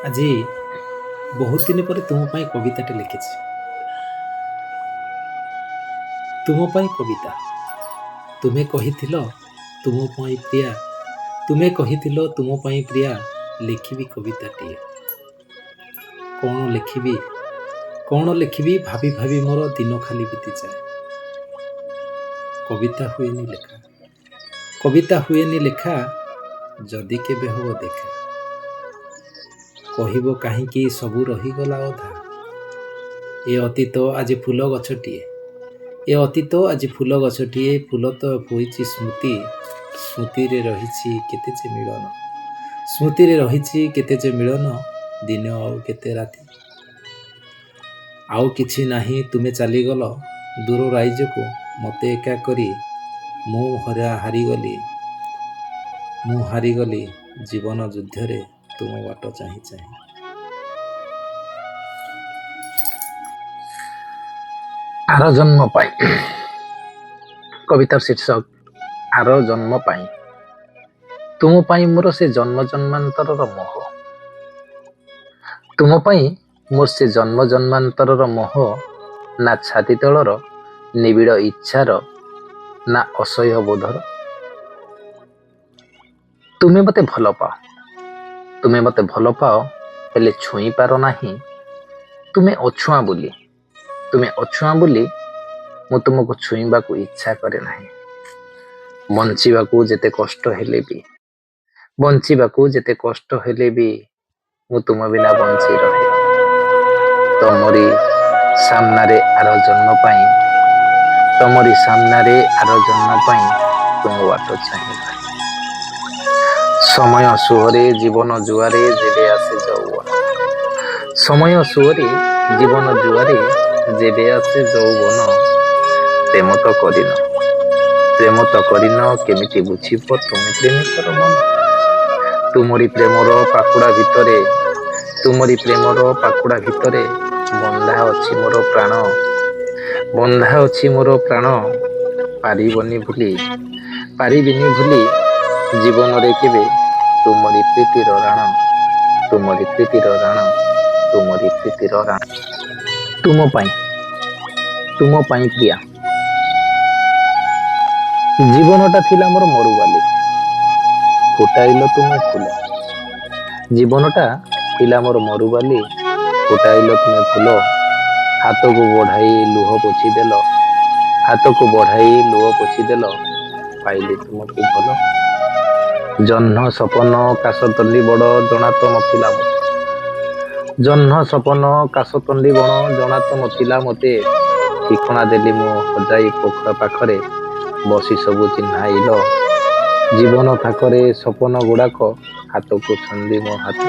ଆଜି ବହୁତ ଦିନ ପରେ ତୁମ ପାଇଁ କବିତାଟେ ଲେଖିଛି। ତୁମ ପାଇଁ କବିତା। ତୁମେ କହିଥିଲ ତୁମ ପାଇଁ ପ୍ରିୟା, ତୁମେ କହିଥିଲ ତୁମ ପାଇଁ ପ୍ରିୟା, ଲେଖିବି କବିତାଟିଏ। କ'ଣ ଲେଖିବି କ'ଣ ଲେଖିବି ଭାବି ଭାବି ମୋର ଦିନ ଖାଲି ବିତିଯାଏ। କବିତା ହୁଏନି ଲେଖା, କବିତା ହୁଏନି ଲେଖା, ଯଦି କେବେ ହବ ଦେଖା। କହିବ କାହିଁକି ସବୁ ରହିଗଲା ଅଧା। ଏ ଅତୀତ ଆଜି ଫୁଲ ଗଛଟିଏ, ଏ ଅତୀତ ଆଜି ଫୁଲ ଗଛଟିଏ, ଫୁଲ ତ ହୋଇଛି ସ୍ମୃତି, ସ୍ମୃତିରେ ରହିଛି କେତେ ଯେ ମିଳନ, ସ୍ମୃତିରେ ରହିଛି କେତେ ଯେ ମିଳନ, ଦିନ ଆଉ କେତେ ରାତି। ଆଉ କିଛି ନାହିଁ ତୁମେ ଚାଲିଗଲ ଦୂର ରାଇଜକୁ, ମୋତେ ଏକା କରି ମୁଁ ହାରିଗଲି ଜୀବନ ଯୁଦ୍ଧରେ ତୁମ ବାଟ ଚାହିଁ ଚାହିଁ। ଆର ଜନ୍ମ ପାଇଁ। କବିତାର ଶୀର୍ଷକ ଆର ଜନ୍ମ ପାଇଁ। ତୁମ ପାଇଁ ମୋର ସେ ଜନ୍ମ ଜନ୍ମାନ୍ତରର ମୋହ, ତୁମ ପାଇଁ ମୋର ସେ ଜନ୍ମ ଜନ୍ମାନ୍ତରର ମୋହ, ନା ଛାତି ତଳର ନିବିଡ଼ ଇଚ୍ଛାର, ନା ଅସହ୍ୟ ବୋଧର। ତୁମେ ମୋତେ ଭଲ ପାଅ, ତୁମେ ମୋତେ ଭଲ ପାଅ, ହେଲେ ଛୁଇଁ ପାର ନାହିଁ। ତୁମେ ଅଛୁଆଁ ବୋଲି, ତୁମେ ଅଛୁଆଁ ବୋଲି ମୁଁ ତୁମକୁ ଛୁଇଁବାକୁ ଇଚ୍ଛା କରେ ନାହିଁ। ବଞ୍ଚିବାକୁ ଯେତେ କଷ୍ଟ ହେଲେ ବି, ବଞ୍ଚିବାକୁ ଯେତେ କଷ୍ଟ ହେଲେ ବି ମୁଁ ତୁମ ବିନା ବଞ୍ଚି ରହେ। ତମରି ସାମ୍ନାରେ ଆର ଜନ୍ମ ପାଇଁ, ତମରି ସାମ୍ନାରେ ଆର ଜନ୍ମ ପାଇଁ ତୁମ ବାଟ ଚାହିଁ ରହେ। ସମୟ ସୁଅରେ ଜୀବନ ଜୁଆରେ ଯେବେ ଆସେ ଯୌବନ, ସମୟ ସୁଅରେ ଜୀବନ ଜୁଆରେ ଯେବେ ଆସେ ଯୌବନ, ପ୍ରେମ ତ କରିନ କେମିତି ବୁଝିବ ତୁମେ ପ୍ରେମିକର ମନ। ତୁମରି ପ୍ରେମର ପାଖୁଡ଼ା ଭିତରେ, ତୁମରି ପ୍ରେମର ପାଖୁଡ଼ା ଭିତରେ ବନ୍ଧା ଅଛି ମୋର ପ୍ରାଣ, ବନ୍ଧା ଅଛି ମୋର ପ୍ରାଣ। ପାରିବିନି ଭୁଲି ଜୀବନରେ କେବେ ତୁମରି ପ୍ରୀତିର ରାଣ, ତୁମରି ପ୍ରୀତିର ରାଣ, ତୁମରି ପ୍ରୀତିର ରାଣ। ତୁମ ପାଇଁ ପ୍ରିୟା। ଜୀବନଟା ଥିଲା ମୋର ମରୁବାଲି, ଫୁଟାଇଲ ତୁମେ ଫୁଲ। ଜୀବନଟା ଥିଲା ମୋର ମରୁବାଲି, ଫୁଟାଇଲ ତୁମେ ଫୁଲ। ହାତକୁ ବଢ଼ାଇ ଲୁହ ପୋଛିଦେଲ, ହାତକୁ ବଢ଼ାଇ ଲୁହ ପୋଛିଦେଲ, ପାଇଲି ତୁମକୁ ଭଲ। ଜହ୍ନ ସପନ କାଶତଣ୍ଡି ବଣ ଜଣା ତ ନଥିଲା ମୋତେ, ଜହ୍ନ ସପନ କାଶତଣ୍ଡି ବଣ ଜଣା ତ ନଥିଲା ମୋତେ। ଠିକଣା ଦେଲି ମୁଁ ହଜାଇ ପୋଖର ପାଖରେ, ବସି ସବୁ ଚିହ୍ନାଇଲ। ଜୀବନ ଥାକରେ ସପନ ଗୁଡ଼ାକ ହାତକୁ ଛନ୍ଦି ମୋ ହାତ।